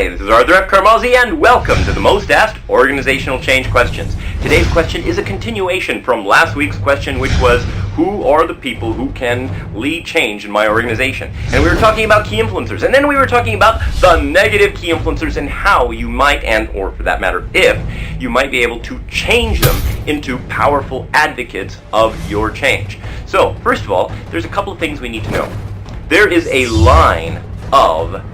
Hi, this is Arthur Carmazzi, and welcome to the Most Asked Organizational Change Questions. Today's question is a continuation from last week's question, which was, who are the people who can lead change in my organization? And we were talking about key influencers, and then we were talking about the negative key influencers and how you might, or for that matter, if you might be able to change them into powerful advocates of your change. So, first of all, there's a couple of things we need to know. There is a line of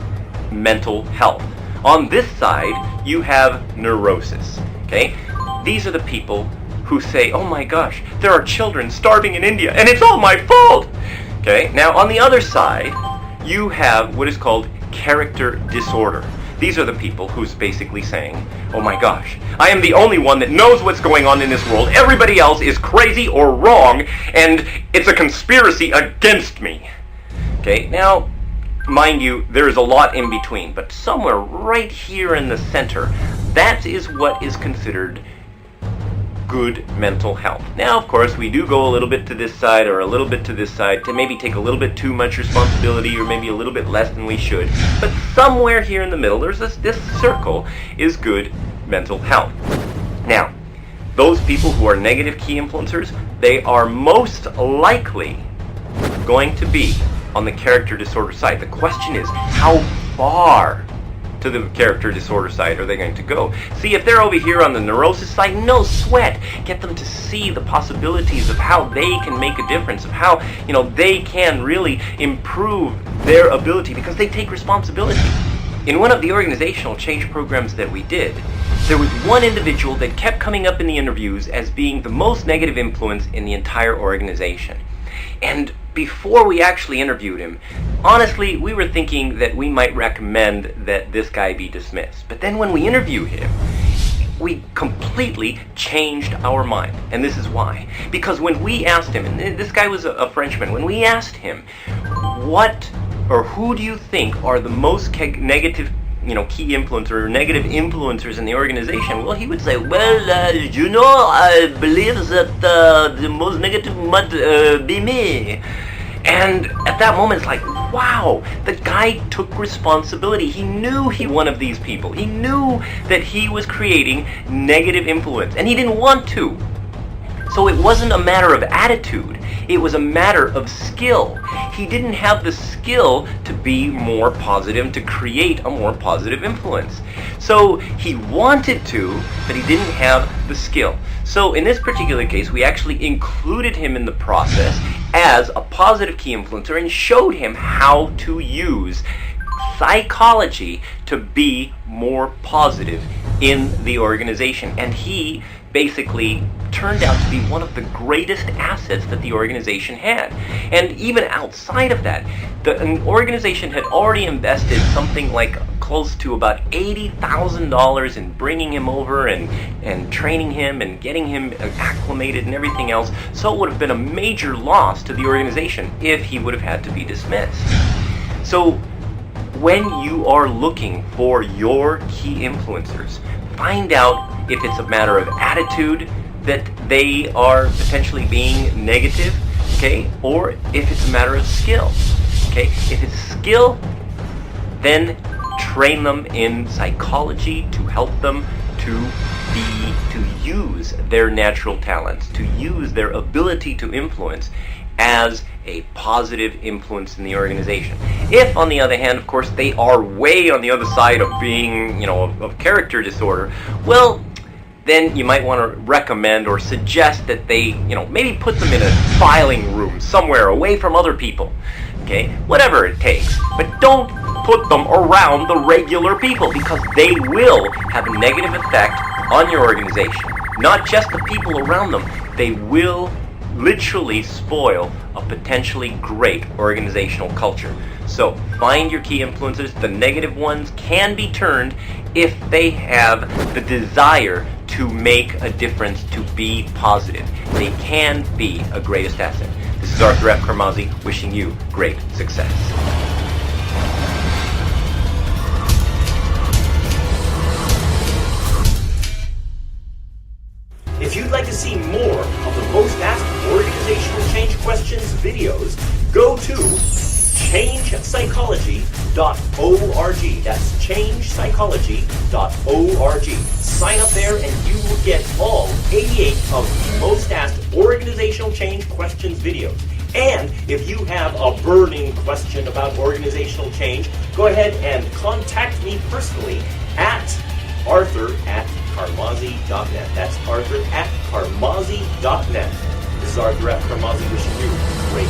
mental health. On this side, you have neurosis, okay? These are the people who say, oh my gosh, there are children starving in India, and it's all my fault! Okay, now on the other side, you have what is called character disorder. These are the people who's basically saying, oh my gosh, I am the only one that knows what's going on in this world. Everybody else is crazy or wrong, and it's a conspiracy against me. Okay, now, mind you, there is a lot in between, but somewhere right here in the center, that is what is considered good mental health. Now, of course, we do go a little bit to this side or a little bit to this side to maybe take a little bit too much responsibility or maybe a little bit less than we should. But somewhere here in the middle, there's this circle is good mental health. Now, those people who are negative key influencers, they are most likely going to be on the character disorder side. The question is, how far to the character disorder side are they going to go? See, if they're over here on the neurosis side, no sweat. Get them to see the possibilities of how they can make a difference, of how, they can really improve their ability because they take responsibility. In one of the organizational change programs that we did, there was one individual that kept coming up in the interviews as being the most negative influence in the entire organization. And before we actually interviewed him, honestly, we were thinking that we might recommend that this guy be dismissed. But then when we interviewed him, we completely changed our mind. And this is why. Because when we asked him, and this guy was a Frenchman, when we asked him, what or who do you think are the most negative key influencer or negative influencers in the organization? Well, he would say, I believe that the most negative might be me. And at that moment, it's like, wow, the guy took responsibility. He knew he was one of these people. He knew that he was creating negative influence, and he didn't want to. So it wasn't a matter of attitude. It was a matter of skill. He didn't have the skill to be more positive, to create a more positive influence. So he wanted to, but he didn't have the skill. So in this particular case, we actually included him in the process as a positive key influencer and showed him how to use psychology to be more positive in the organization. And he basically turned out to be one of the greatest assets that the organization had. And even outside of that, the organization had already invested something like close to about $80,000 in bringing him over and training him and getting him acclimated and everything else. So it would have been a major loss to the organization if he would have had to be dismissed. So when you are looking for your key influencers, find out if it's a matter of attitude that they are potentially being negative, okay, or if it's a matter of skill, okay. If it's skill, then train them in psychology to help them to use their natural talents, to use their ability to influence as a positive influence in the organization. If, on the other hand, of course, they are way on the other side of being, of character disorder, well, then you might want to recommend or suggest that they, maybe put them in a filing room somewhere away from other people, okay? Whatever it takes. But don't put them around the regular people because they will have a negative effect on your organization. Not just the people around them. They will literally spoil a potentially great organizational culture. So find your key influences. The negative ones can be turned if they have the desire to make a difference, to be positive. They can be a greatest asset. This is Arthur F. Carmazzi wishing you great success. If you'd like to see more of the Most Asked Organizational Change Questions videos, go to changepsychology.org. That's changepsychology.org. Sign up there and you will get all 88 of the Most Asked Organizational Change Questions videos. And if you have a burning question about organizational change, go ahead and contact me personally at arthur@carmazzi.net. That's arthur@carmazzi.net. This is Arthur at Carmazzi wishing you great